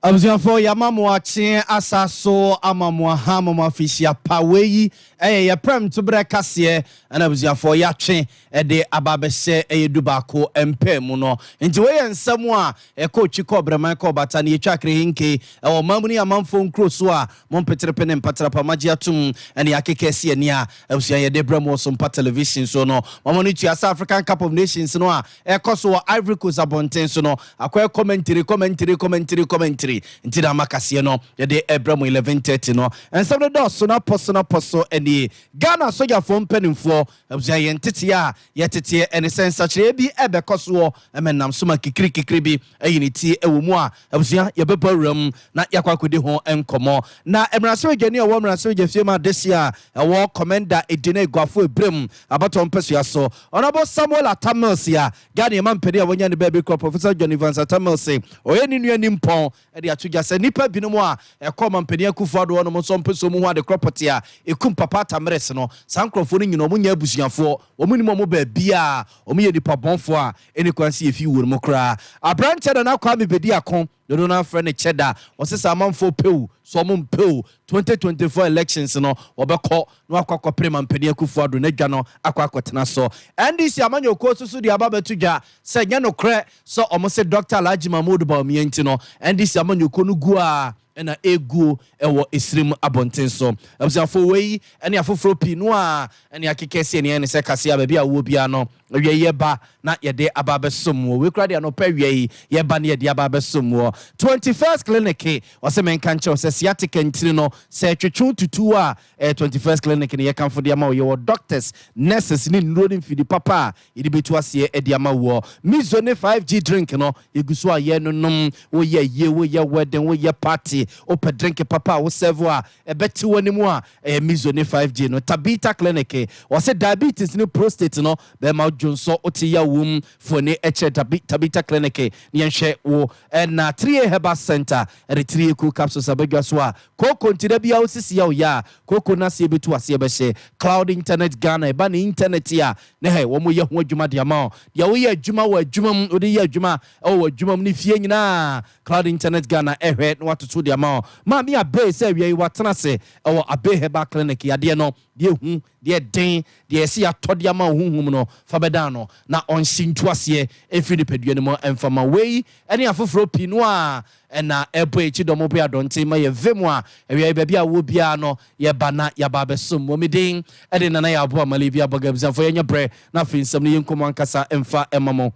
Abuziafo yamamu achi asaso amamu hamamu afishia paweyi ya prem to brekasye ana abuziafo yatwe de ababese dubako empe mu no nti we ensam a coach ko breman ko bata ne twakre hinke o mamuni amanfo nkro so a mompetrep ne mpatrapa magiatum ene yakekese ne a abuzia ye de bremo Sompa television so no mamuni to South African Cup of Nations no a ekoso Ivory Coast abonten so no akoy commentary nti da makase no ye de Abraham 11:30 no ensam de do na poso eni Ghana soja fo mpanimfo abuzia ye ntete ya ye tete ene sensa kire bi ebekoso emenam soma kikiri bi ayiniti ewumu a abuzia ye bebawram na yakwakode ho enkomo na emraso gani owo emraso gefiema desia ewo commander edine gwafo ebrem abato mpeso yaso onabo Samuel Atamelsia Ghana mampede awonya ne baby Professor John Evans Atamelsia oye ni nua nimpon e de atuja se nipa binom a ekoma mampede akufado ono mo so mpeso mu ho ade property a ekum papa Atamres no sankrofo ni nyino mo nya abusuafo omuni mo ba bia omuye nipa bonfo a eni kwansi efi wuru mo kra abrante da na kwa me bedi akon do na friend cheda osesa amanfo peu so mo peu 2024 elections no obekọ no akwakọ prema mpani akufado na dwa no akwakọtena so ndc amanyo ko susu di ababetu dwa se nya no kre so omo se Dr. Alhaji Mahmoud Bawumia no ndc amanyo ko no gu a ena egu ewo esrim abonten so abusafo wei ene afoforo pi no a ene akekese ene se kase ababi a wo bia no wie yeba na yede ababesom we kra de no pawie yeba na yede ababesom 21st clinic o se menka nche o se sciatic ntiri no se twetwu tutu a 21st clinic ne yekanfo de ama wo doctors nurses ni nrodi mfidi papa yede betu ase e de ama wo mizone 5G drink no yeguso a ye nonom wo ye wedding wo ye party open drink papa wo serve a ebeti woni mu a mizone 5G no Tabita clinic o se diabetes ni prostate no be ma Jonso otiya wum fone eche Tabita clinic ni enhwe wo na 3 Herbal Center e 3 cool capsules abadwa so a koko ntida bia osisi ya oya koko na se betu ase be Cloud Internet Ghana e ba ni internet ya ne he wo mo ye ho adwuma de ama ya wo ye adwuma wo adwuma odi ye adwuma wo adwuma ni fie nyina Cloud Internet Ghana ehwe no watoto de ama ma mi abe se wie watena se wo abe Herbal clinic ya de no de hu de den de esi atode ama huhum no fa bedano na onsintu ase efiri pedua ne mo emfama wei ene afoforo pinu a na ebo echi domo bia donte ma ye vemu a ewe bia bia wo bia no ye bana ya ba besom mo midin ede na ya abo amale bia bagabza fo ye bre na finsam ne yenkomo ankasa emfa emamo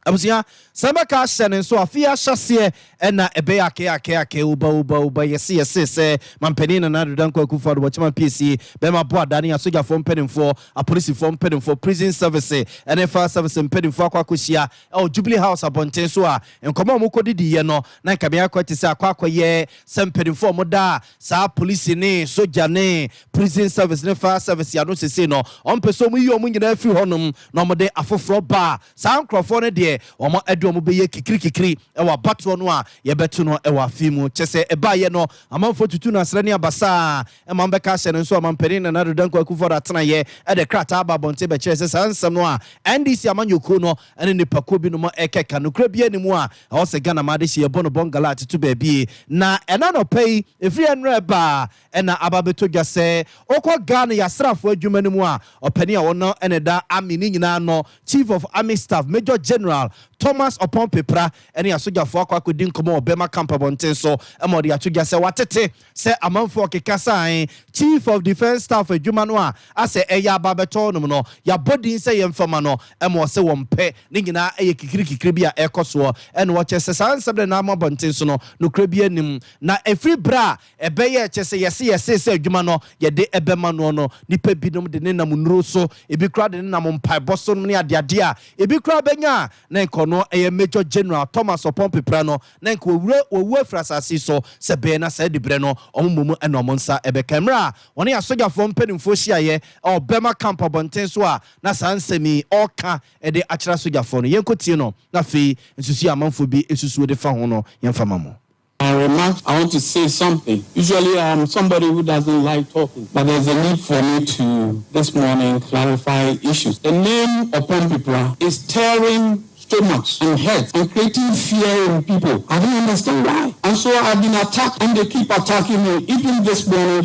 abusia samaka shene so afia hyase na ebe ake uba yese mampeni na nadudan kwa kufado wachama PC be ma bo adane asoja fo mpenimfo a police fo mpenimfo prison service NFR service mpenimfo akwakohia Jubilee House abonten so a enkomo mo kodidi ye no na nkabe akwati se akwakoye sempenimfo mo da sa police ne soja ne prison service ne fire service ya no sese no ompeso mu yi o mu nyina afi honum no mo de afoforo ba sa nkrofo ne de omo edo mo beye kikiri ewa bato no a ye beto no ewa afimu chese eba ye no amanfo tutu na asra ne abasa e man beka hye no so amanperi na nadodan kwa kufo atena ye e de krata aba bonte be chese sansam no a NDC amanyoko no ene ne pako bi no mo ekeka no kra bi animu a o se Ghana ma de hye bono bongala atutu ba bi na ena no pay efri enre ba ena ababeto dwase okọ Ghana ya srafo adwuma ne mu a opani a wono ene da army ni nyina no Chief of Army Staff Major General Thomas upon pepra ene asojafo akwakodi nkomo obema camp bonten so emodi atuja se watete se amanfo kekasa Chief of Defense Staff adwuma no a ase eya ababeto no no ya body se yemfama no emo se wompe ne nyina eye kikiri bia ekoso ene wo chese sansebe na amabonten so no no kra bia nim na every bra ebeye chese yese se adwuma no ye de ebema no nipa binom de ne nam nuro so ebi kra de ne nam mpai boso ne ade a ebi kra benya na no Major General Thomas upon pepra no na nko owu afrasasi so se be na se dibre no omumu eno monsa ebe camera woni asoja fo mpenimfo hia ye obema camp abonten so a na sansemi oka ede akira soja fo no yenkotie no na fe nsusu amanfo bi esusu de fa ho no yemfa mamo. I want to say something. Usually I'm somebody who doesn't like talking, but there's a need for me to this morning clarify issues. The name upon people is stirring stomachs and heads and creating fear in people. I don't understand why. And so I've been attacked and they keep attacking me. Even this morning,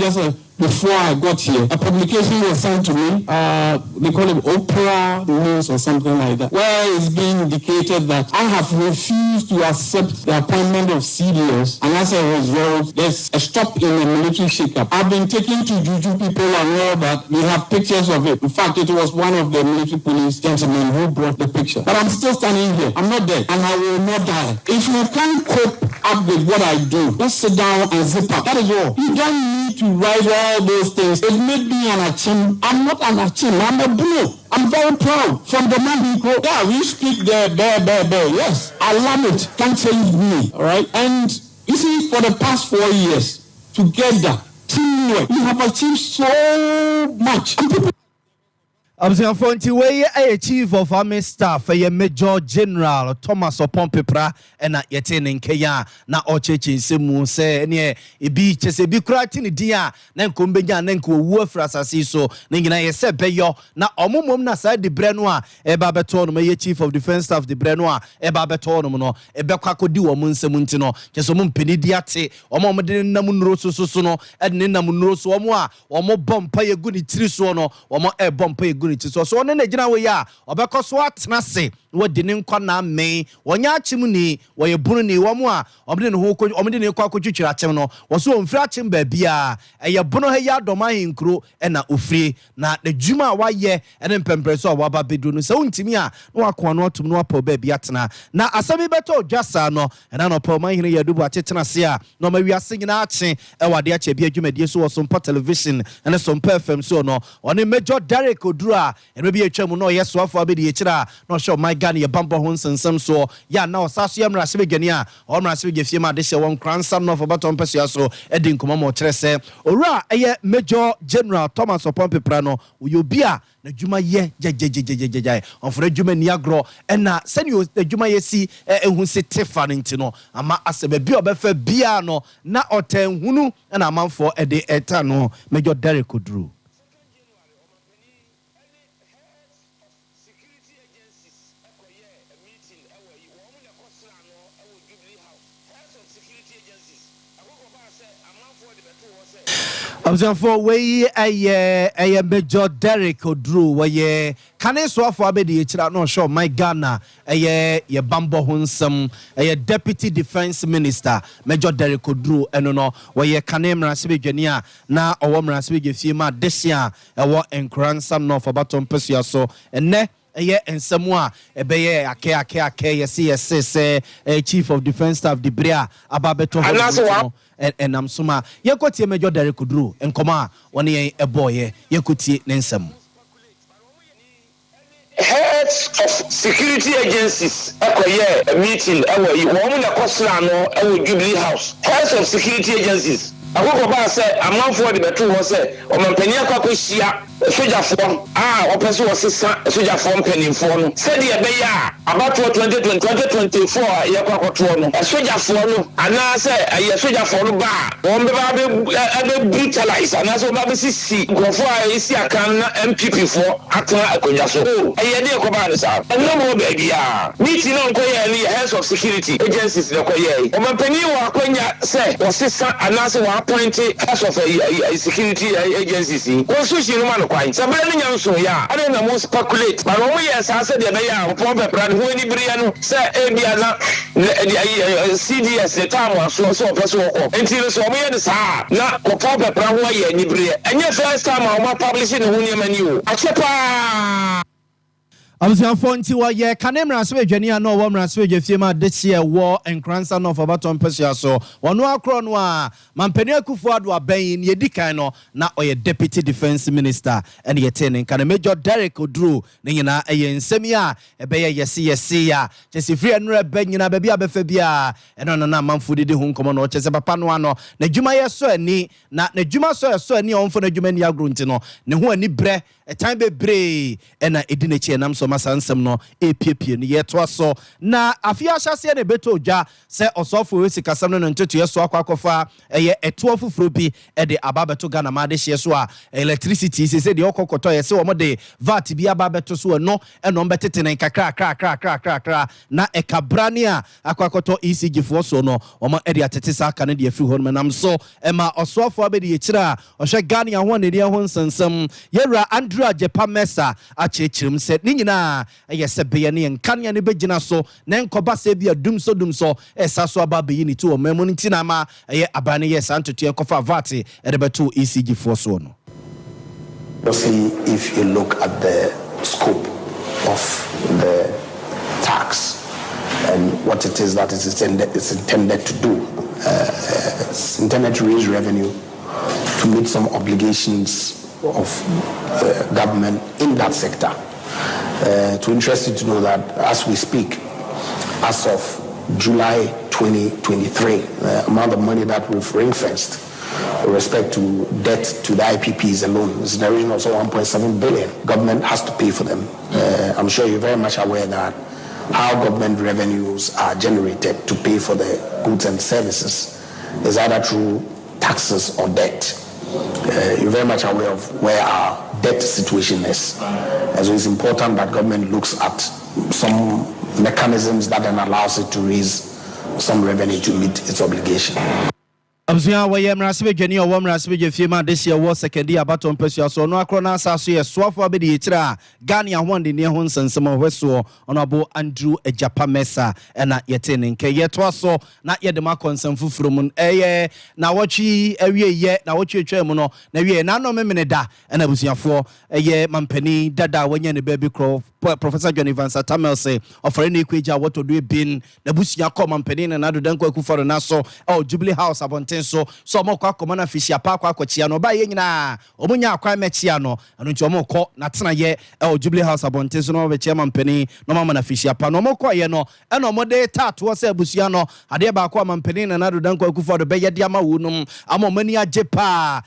before I got here, a publication was sent to me. They call it Oprah News or something like that, where it's being indicated that I have refused to accept the appointment of CDS, and as a result, there's a stop in the military shakeup. I've been taken to Juju people and all that. We have pictures of it. In fact, it was one of the military police gentlemen who brought the picture. But I'm still standing here. I'm not dead, and I will not die. If you can't cope up with what I do, just sit down and zip up. That is all. You don't need to write all those things. It made me an achim. I'm not an achim. I'm a blue. I'm very proud. From the man who go, yeah, we speak there, bear. Yes, I love it. Can't change me. All right. And you see, for the past 4 years, together, teamwork, we have achieved so much. And people. I'm Fonty a chief of army staff, a Major General Thomas Opompepra, and at Yetin in Kenya, na Ochechi Simu say, near a beach as a big cratin dia, Nankum Benya, Nanku, Wolfras Asiso, Ningina Sepeyo, na Omum Nasa de Brenois, a Babaton, my chief of defense staff, the Brenois, a Babaton, a Bekako do, Munsemuntino, Jesomum Penidiate, or Momadin Namunro Susuno, and Ninamunro Somoa, or more bomb pay a good trisono, or more air bomb pay a good. So on the general way, Obeko swat nase, what didn't na me, when ya chimney, where you bunny, one more, Omdin who could Omdin Quakuchino, was so unfratching babia, and your bono ya domain crew, and na ufri, na the Juma wa ye, and then Pempreso, Wababidun, so intimia, no aquano to no po babyatna. Now, Asabi beto just no, and I know po my here do what sia, no, we are singing arching, and what the Achebia Jumedia so some television, and some perfume so no, on a Major Derek Odra. And maybe a chum no yes so for be the chira not sure my gun bumper hones and some so yeah now Sasiam Rasibigania or Rasibigima this one grandson of about on Persiaso Edin Kumamo Trese ora a Major General Thomas Opompepra you be a Juma ye on for a Juma Niagro and send you the Juma yesi who say Tifanintino ama as a baby of Biano na or 10 hunu and a month for a day etano Major Derek Drew. I'm for way a Major Derek Odru, where ye can I swap for Abedi, not sure my Ghana, a Bambo Hunsum, a Deputy Defense Minister, Major Derek Odru, and no, where ye can name Rasbigania, now a woman Rasbig Fima, this year, a war and grandson of a baton Persia, so, and ne. And someone a bay a CSS a chief of defense staff the Bria Ababeto and I'm Suma. You got your Major Derek Drew and Koma one a boy, you could see Nensum. Heads of security agencies a meeting you woman a Coslano Jubilee House. Heads of security agencies. I go back say I'm not for the better was say or my penia kwakosia soldier form or person was soldier form penny form said the beya about 2024 ya kwakoto no a soldier form and I say a soldier form ba won be brutalize and so ba be sisi go for isi akan MPP for atwa akonya so e dey ko ba say no more baby ya meeting on ko ye heads of security agencies the ko ye o my penny wa akonya say was sisa and so appointed as of a security agencies. Constitution man quite. Somebody so yeah. I don't know speculate. But when yes, I said the mayor from the brand who any Brian say Abiana CDS the time was so person until so me the sa na ko from the brand who ye any Brian. And your first time I'm publishing the menu. Achepa I'm saying Fonty wa ye kanemra so adwane no wo mra so adwafie this year war and grandson of abaton Persia so wono akro no a mampani akufo ado aban ne edikan no na oye deputy defense minister and ye ten kan Major Derek Odru ne nyina eye nsemi a ebe ye yesi ya chesi free enra ba nyina ba bia befa bia eno na manfo didi hu nkomo no chese papa no ano na dwuma ye so ani na dwuma so ani onfo na dwuma ni agro nti no ne ho ani bre a time bebre and a edinachi and so masansam no a pipi and yet was so na afia shasi and a beto ja se osofu sikasam no nto to so akwakofa a 12 frubi e de ababeto Ghana madeshie so a electricity se de okokoto ye se wo de vat bi ababeto so no e no mbetete nen kakra na e kabrani a akwakoto ECG fo so no omo e de atete sa aka ne de afi ho no nam so e ma osofo abedi ye kira ohwe Ghana ho ne de ho nsansam yewra Andrew Ajepa Mesa a chechirim se ni nyina ye se be ye ne nkane ne begina so na enkoba se bia dumso esa so aba be yini to o mamu ntina ma ye abane ye santoto ye kofa vat e de beto ECG fo so no. See, if you look at the scope of the tax and what it is that it's intended to do, it's intended to raise revenue to meet some obligations of government in that sector. It's interesting to know that as we speak, as of July 2023, the amount of money that we've ring-fenced with respect to debt to the IPPs alone is in the range of 1.7 billion. Government has to pay for them. I'm sure you're very much aware that how government revenues are generated to pay for the goods and services is either through taxes or debt. You're very much aware of where our debt situation is. And so it's important that government looks at some mechanisms that then allows it to raise some revenue to meet its obligation. Abuzia waye mrasibe dwani o mrasibe dwefie this year was second year baton pesua so no akrona asaso ye soafo abedi yetira Ghana ahonde ne ho nsensem hweso onabo Andrew Ajepa Mesa na yete ne nke yeto so na yede ma konsem fufuro mu na wochi awie ye na wochi etwa mu no na wie na no memene da na abusuafo mampani dada wanya ne baby crow Professor John Evans Atamel say offer any kweja what to do bin na busia come mampani na do danko akuforo na so Jubilee House abonten so mo kwa komana fishia pa kwa kwachia no ba ye nyina omunya akwa mechia no anu nti omo kɔ na tena ye Jubilee House abonten so no be chairman mampani no mama na fishia pa no mo kɔ ye no ɛna mo de tato se abusia no ade ba kwa mampani na do danko akuforo be ye de ama wonum ama mani agye pa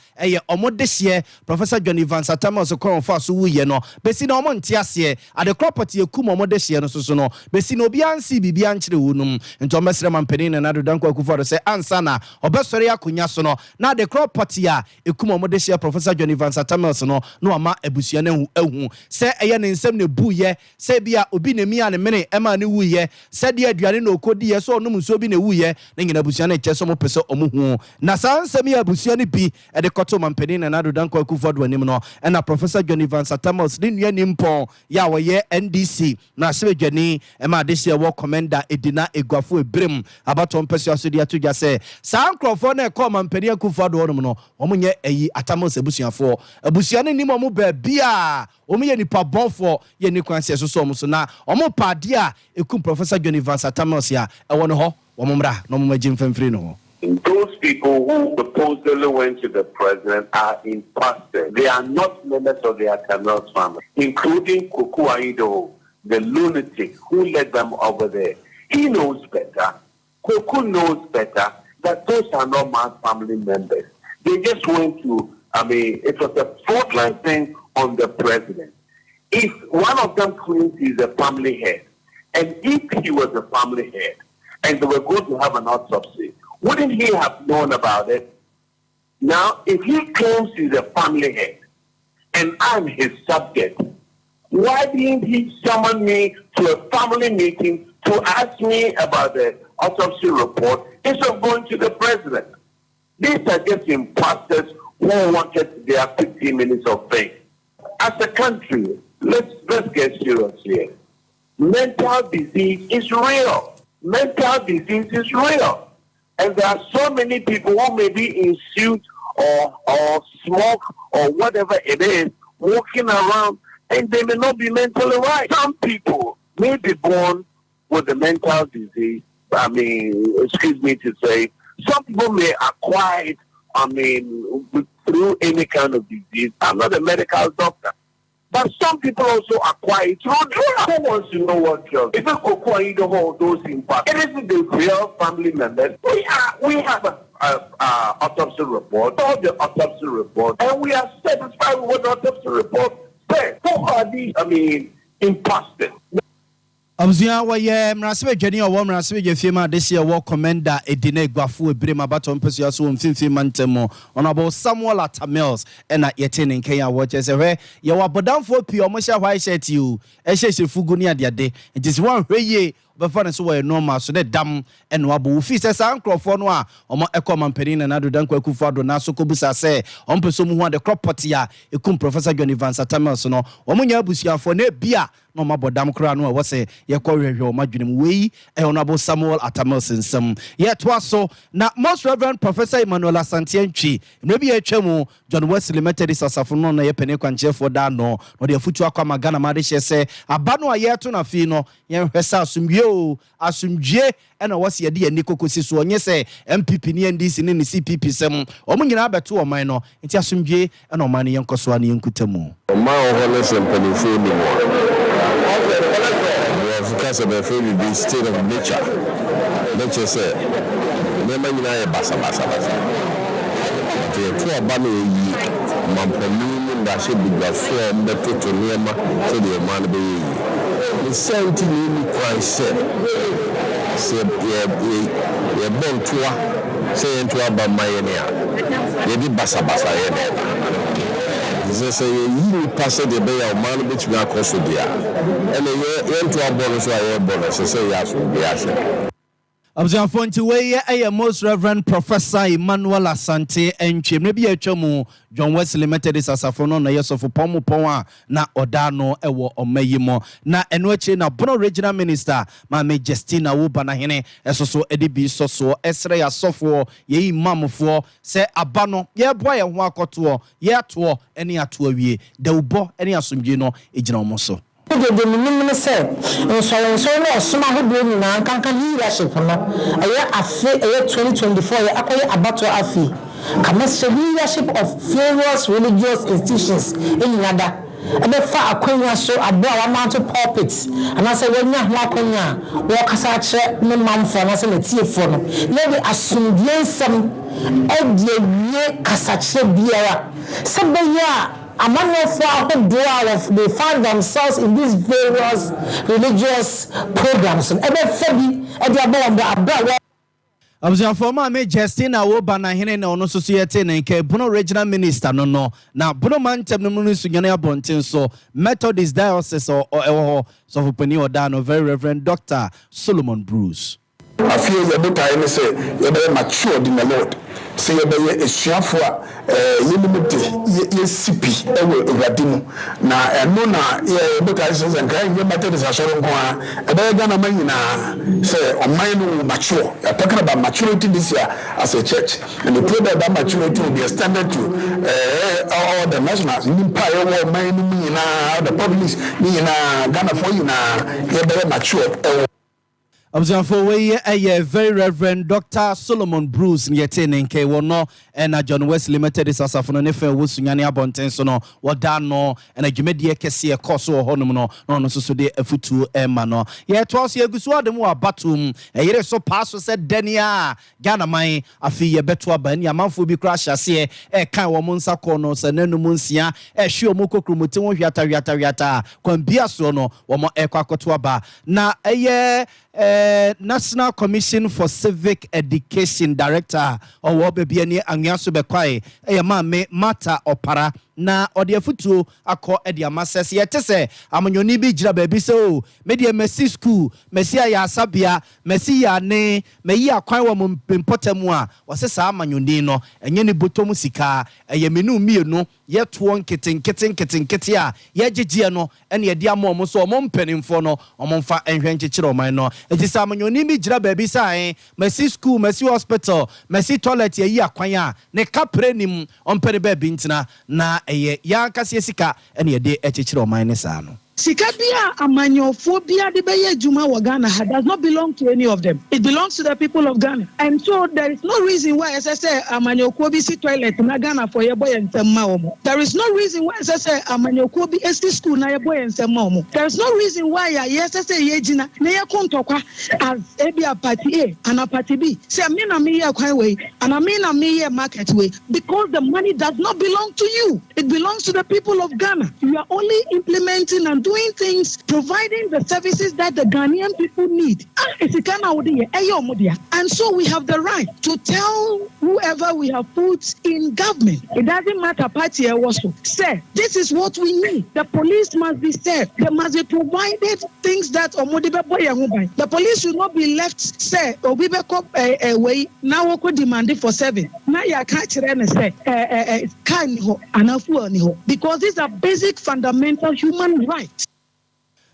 omo de hye Professor John Evans Atamel so kɔ fa so wu ye no besi na omo ntiase the property ekum omode hye no so no besi no obi ansi bibia nkyere wonum nto mesre mampani na do danko akufo se ansa na obesore akonya so no na the property a ekum omode hye Professor John Evans Atamel so no no ama abusua na ehu se eye ne nsem ne buye se bia obi ne mi ane mene ema ne wuye se de aduane na okodi ye so onum so bi ne wuye na nyina abusua na kyeso mo pese omuhu na sansem ya abusua ne bi e de koto mampani na do danko akufo do anim no na Professor John Evans Atamel ne nua nimpon ya wo NDC na sebedwani ema this year war commander edina egwafo ebrem abaton pesua so dia to dwa se sankrofo na ekọ mampani akufo do no no omunye eyi Atamel sebusuafo abusua ne nim omu ba bia omunye nipa bonfo ye ni kwanse so omu so na omu pade a ekum Professor John Evans Atamel sia ewo no ho omumra no momagye mfamfiri no ho. Those people who supposedly went to the president are imposters. They are not members of the Atamel family, including Kuku Aido, the lunatic who led them over there. He knows better. Kuku knows better that those are not my family members. They just went to, it was a fraudulent thing on the president. If one of them claims he's a family head, and if he was a family head, and they were going to have an autopsy, wouldn't he have known about it? Now, if he claims he's a family head and I'm his subject, why didn't he summon me to a family meeting to ask me about the autopsy report instead of going to the president? These are just imposters who wanted their 15 minutes of fame. As a country, let's get serious here. Mental disease is real. Mental disease is real. And there are so many people who may be in suit or smoke or whatever it is, walking around, and they may not be mentally right. Some people may be born with a mental disease. Excuse me to say, some people may acquire it, through any kind of disease. I'm not a medical doctor. But some people also acquire it through drugs. Who wants to know what drugs? If you acquire those impacts, it isn't the real family members. We have an autopsy report, all the autopsy report, and we are satisfied with what the autopsy report But who are these, imposters? Abuzia waye mrasebe dwani owo mrasebe gefema this year war commander Edine Gwafo Ebirema baton pesu aso mfimfim mantemo honorable Samuel Atamels na yete ne nkan ya watch se hwe ye wabodamfo pi omo hye white shirt you ehye fugu ni ade it is one hweye before so we normal so that dam and wabo fi se san crofo no a omo ekomampani na nado dan kwakufu ado na so kobusa se ompeso mu ho de property a ekum professor Johnny Van Satamels no omo nya abusuafo na bia no mabodam kra no wo se ye kwhwehwe o madwenem wei honorable Samuel Atamels nsem ye to aso na most reverend professor Emmanuel Asante Antwi mrebi ye twemu John Wesley Methodist asafo no na ye pene kwanchefo da no de afutu akwa magana ma de hye se aba no aye to na fi no ye hwesa asumdwe asumdwe ena wose ye de ye nikokosi so onye se MPP ni NDC ni CPP sem omo nyina abeto oman no enti asumdwe ena oman ne yenkoso an yenkutamu oman ohole sempanifo ni because of the state of nature. Nature say, never nyina basa. The two abano yi mampani nda she bigwa form beto to nema so the man be yi. The same thing ni kwan say ye bon toa say into aba mayenia. Ye di basa ye ne. They say you pass the bay of man which we are costed there. And you to a bonus or a bonus, say yes, will be asking. Observe Fonti way a most reverend professor Emmanuel Asante Antwi maybe a chomu John Wesley Methodist asafono na yeso fo pomo pon na odano ewo omeyimo na enweche na bono regional minister ma me Justina wo bana hene esoso edibi soso esre ya sofo ye imamfo se abano ye boa ye ho akoto ye ato eni ato awie dawbo eni asomdwe no ejina omoso the minimum said, and so no, some who bring in a cancan leadership. A year after 2024, I acquire a battle afi. Commercial leadership of various religious institutions in Yada. And the far acquaintance so a broad amount of pulpits. And I say, when you're walking, walk as I check no man for us in the tea for them. Let me assume some of the Casache Biera. Somebody. Among they find themselves in these various religious programs. Former me Justina wo bana hene na ono society na nke Bono regional minister no na Bono mantem no mu sunyane abonten so Methodist diocese o so for pani odano very reverend Dr. Solomon Bruce. I feel the book I say you're very matured in the Lord. Say you're very a shafu ye sipi evadimu na enona ye book I say and kind of Methodist are showing one a very Ghana man say on mine mature. You're talking about maturity this year as a church, and the problem that maturity will be a standard to all the nationals. You empire war mine na the public na Ghana for you na you're very mature. Observe way a very reverend Dr. Solomon Bruce yete nenke wono na John Wesley Methodist asafono ne fe wosunyane abonten so no wodano na dwumedie kese e koso honum no so de afutu ema no ye to so egusu adem wa batum yere so paso se dania Ghana man afi ye beto aba ni amanfo bi kra hyase kan wo monsa ko no se nanu munsia hwe omo kokromote wo hwiata kwambia so no wo mo ekwakoto aba na National Commission for Civic Education Director or baby any anyaso bekwai me mata opara na ode afutuo akọ ede amasese yete se amanyoni bi gira baby so media mercy school mercy ya asabia mercy ya ne meyi akwan wo mpotemu a wosesa amanyoni no enye ne botom sika menu mienu yeto nketen a yejeje no ene yede amom so omom panimfo no omomfa enhwenkyekere oman no etisa amanyoni bi gira baby sai mercy school mercy hospital mercy toilet yeyi akwan a ne kaprenim ompere baby ntina na ya kase sika ene yede ekekere oman ne saa no Sikabia amanyophobia de beye juma wa Ghana does not belong to any of them. It belongs to the people of Ghana. And so there is no reason why, as I say, amanyokobi si toilet na Ghana for your boy and Samaomo. There is no reason why, as I say, amanyokobi esti school na your boy and Samaomo. There is no reason why, yes, I say, yejina, na ya kontokwa as ebia party A and a party B. Say, amina me ya kwa way, and amina me ya market way, because the money does not belong to you. It belongs to the people of Ghana. You are only implementing and doing things, providing the services that the Ghanaian people need. And so we have the right to tell whoever we have put in government, it doesn't matter party or also, say, this is what we need. The police must be served. They must be provided things that the police should not be left, say, or we away, now we could demand it for service. Now you can't say, because these are basic fundamental human rights.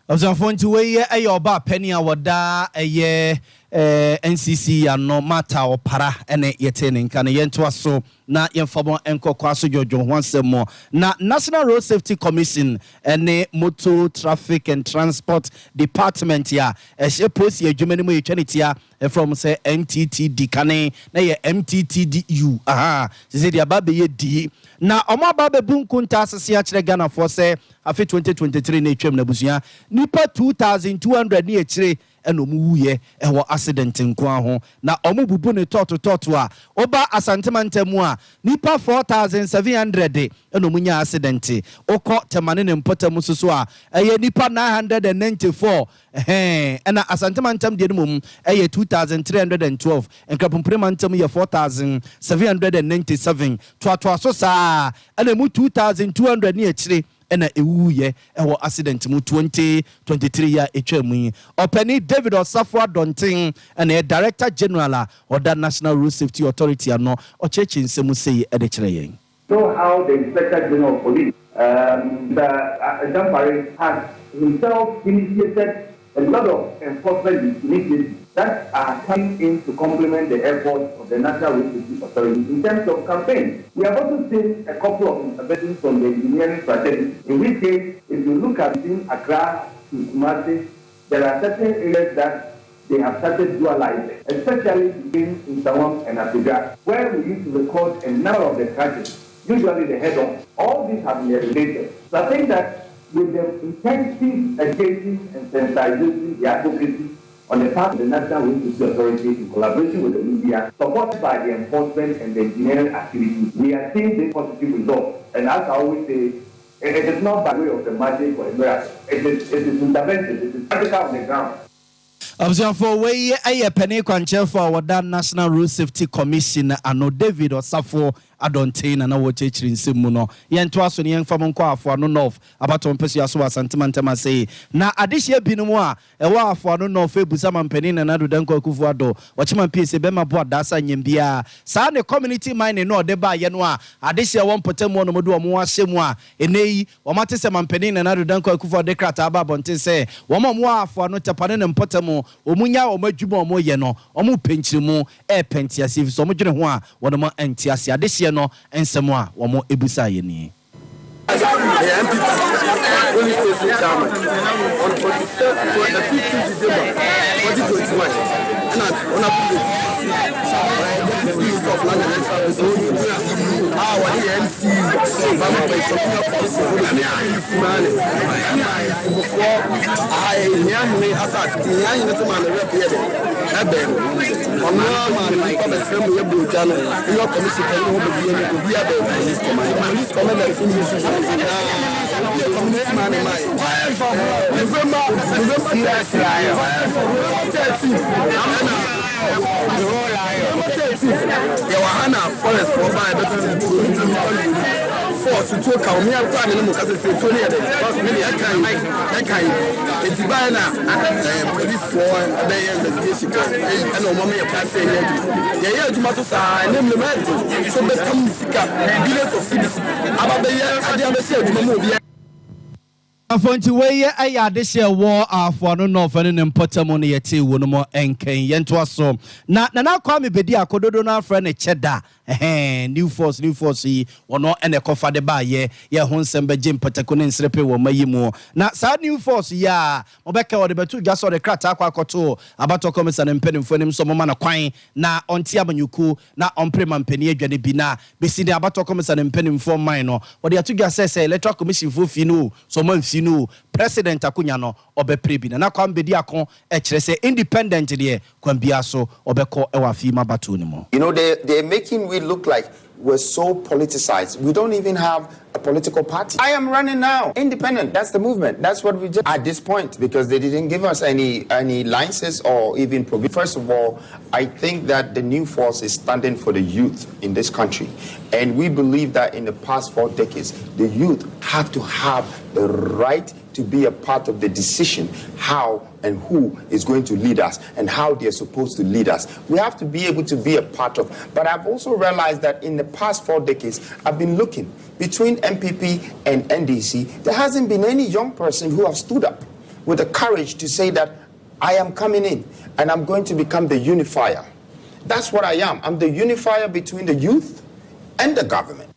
Observant way a yoba penny awada a year NCC and no matter or para and yetening can yentua so na yenfabo enko kwaso jojo once more na National Road Safety Commission and Motor Traffic and Transport Department ya a post ye jumeni mo yetwanitia from say NTTD kane na ye MTTDU aha say dia babe ye di na omo babe bunkunta asese a kire Ghana for say afi 2023 na etwam na busua nipa 2200 ni ekire eno mu wuye ewo accident nko aho na omo bubu ne toto a oba asantemantemu a nipa 4700 eno mu nya accident okọ temane ne mpotemu susu a eye nipa 994 ena asantemantam de mu eye 2312 enkrapumpremantem ye 4797 to so saa ena mu 2200 ni ekire ena ewuye ewo accident mu 2023 ya etwamu openi David Osafo Adontin and Director General of the National Road Safety Authority ano ochechi nsemu sei edekire yen. So how the Inspector General of Police Jampari has himself initiated a lot of enforcement initiatives that are coming in to complement the efforts of the National Road Safety Authority in terms of campaigns. We have also seen a couple of interventions from the engineering strategy, in which case, if you look at in Accra to Kumasi, there are certain areas that they have started dualizing, especially between Nsawam and Abuja, where we used to record a number of the crashes, usually the head-on. All these have been eliminated. So I think that with the intensive education and sensitization, the advocacy on the part of the National Road Safety Authority in collaboration with the media, supported by the enforcement and the engineering activities, we are seeing this positive result. And as I always say, it is not by way of the magic or a miracle. It is intervention. It is practical on the ground. Observe for way a penny quanchel for that National Road Safety Commission and David Osafo Adontin and our teacher in Simuno. Yentoaso young famon qua for no north about on Pessia Santimantama say. Now, addition binua, a war for no north, Busaman Penin and Adudanko Kufuado, Watchman Piece, Bema Board, Dasa Yembia. San the community mine no deba Yanua, addition one potemo no modu more semwa, Enei, or Matisaman Penin and Adudanko Kufu de Krataba Bonte say, one more for no tapanin and potamo, Omunya or Majubo mo yeno, Omu Penchimu, Pentias, if so much one of my Entiasia this year. No and someone or more ebusa yeni. The police station chairman on the 15th December 2021 and on a Hana forest for by force to come here and Mukasa say Tony at the maybe I can it's by now police for the investigation and no mommy a pass saying yeah to Matusa name the man so the billions of cities about the year I never said the movie. Afonti weye aya this year war for no no for no important yeti wo no mo enken yento so na kwa me bedi akododo na afra ne cheda new force yi wono ene kofa de ba ye ho nsem beje mpatako ne nsrepe wo mayimu na sa new force ya obeka wo de betu dwa so de krata akwa akoto abato komisa ne mpanimfo nim so moma na kwan na onti amanyuku na onprema mpani adwane bi na besi de abato komisa ne mpanimfo man no wo de atudwa sese electoral commission fo fi no so man fi no president akunya no obepre bi na kwa mbedi akon e kire se independent de kwambia so obeko e wa fi mabato ni mo. You know, they're making we look like we're so politicized. We don't even have a political party. I am running now, independent. That's the movement. That's what we did at this point, because they didn't give us any licenses or even provision. First of all, I think that the new force is standing for the youth in this country. And we believe that in the past 4 decades, the youth have to have the right to be a part of the decision how and who is going to lead us and how they're supposed to lead us. We have to be able to be a part of. But I've also realized that in the past 4 decades, I've been looking between MPP and NDC, there hasn't been any young person who have stood up with the courage to say that I am coming in and I'm going to become the unifier. That's what I am. I'm the unifier between the youth and the government.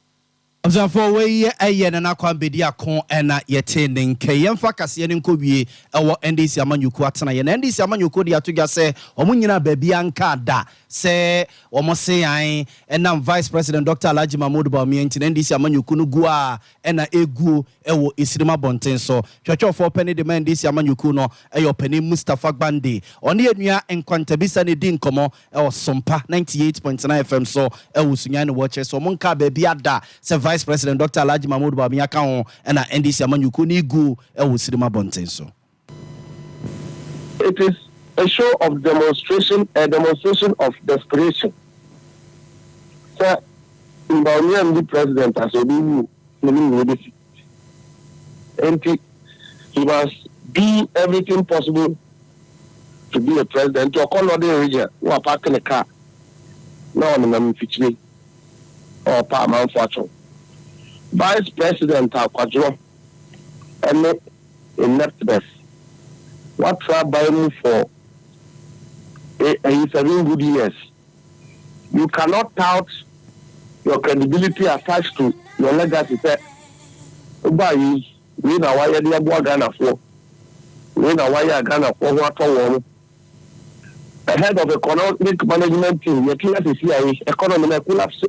For way a na kwambedi akon ena yete nenke yemfa kase ne nkowie ewo NDC amanyuku atena ye na NDC amanyuku de atoga se omunyina baabi anka da se omose an ena vice president Dr. Alhaji Mahmoud Bawumia nti NDC amanyuku no gu a ena egu ewo Isirima Bonten so twetwofo pani de NDC amanyuku no eyo pani Mustafa Gbande one enua enkwantabisa ne di nkomo ewo Sompa 98.9 FM so ewo sunya ne watch so monka baabi ada se Vice President Dr. Alhaji Mahmoud Bawumia ka ho na NDC amanyuku ni gu ewo Isirima Bonten so. It is a show of demonstration, a demonstration of desperation. So, Bawumia the president as a new leadership. And he must do everything possible to be a president. To call the region who are parking a car. No one am featuring or Paramount Fortune. Vice President Akwadro and ineptness. What try by me for 7 good years? You cannot tout your credibility attached to your legacy. We know why you are Ghana for. We know why you are Ghana for what for. Ahead of economic management team, you clear the CIA economy collapse.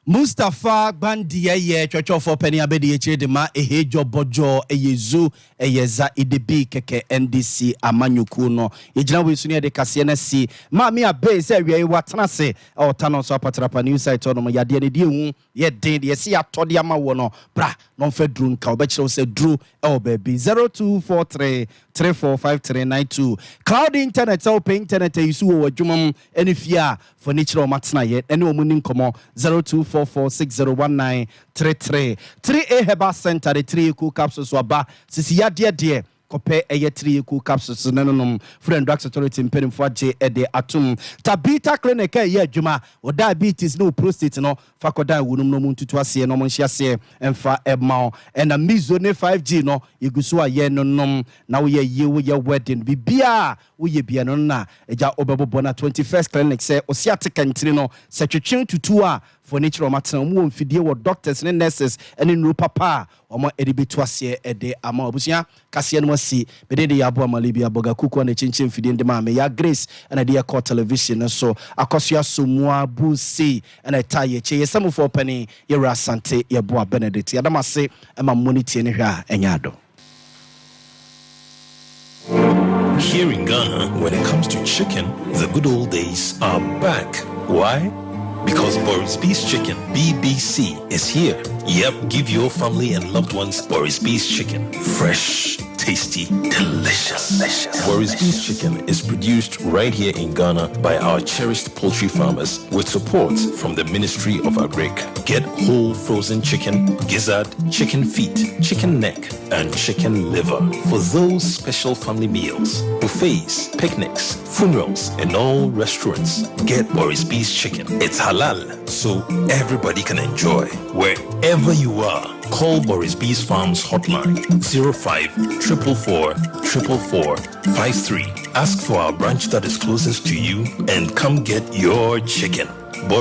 Mustafa Gbande ye twetwofo pani abedi eche de ma ehejo bojo eyezu eyeza idebi keke NDC amanyuku no yegina we sunu de kase na si ma me abe se wie watena se otano so apatrapa new site no yade ne die hu ye den de se atode ama wo no bra no fa dru nka obekire se dru e baby 0243 345392 cloud internet open internet yisu wo adwumam ene fia furniture o matena ye ene omuni nkomo 0244601933 3A Herbal Center the 3 cool capsules waba sisi yade de kope eye 3 cool capsules nanom friend drugs authority mpedimfo age ede atum Tabita clinic eye adwuma o diabetes no prostate no fakodan wonum no muntutu ase no monhia se emfa emao na mizo ne 5G no yeguso aye nonom na wo ye wedding bibia wo ye bia no na eja obebobo na 21st clinic se osiate kantiri no se twetwen tutu a furniture matena omo mfidie wo doctors ne nurses ene no papa omo edibetu ase ede ama obusia kase no asi bede de yabo amalibi aboga kuku na chinchin mfidie de ma me ya Grace ene de call television so akosua somua busi ene taye che yesamo for penny yera asante yebo Benedict yadamase ema monity ne hwa enyado. Here in Ghana, when it comes to chicken, the good old days are back. Why? Because Boris Beef's Chicken, BBC, is here. Yep, give your family and loved ones Boris Beef's Chicken. Fresh, tasty, delicious. Boris Beef's Chicken is produced right here in Ghana by our cherished poultry farmers with support from the Ministry of Agric. Get whole frozen chicken, gizzard, chicken feet, chicken neck, and chicken liver for those special family meals, buffets, picnics, funerals, and all restaurants. Get Boris Beef's Chicken. It's halal, so everybody can enjoy. Wherever you are, call Boris Beef's Farms hotline 05-444-444-53. Ask for our branch that is closest to you and come get your chicken.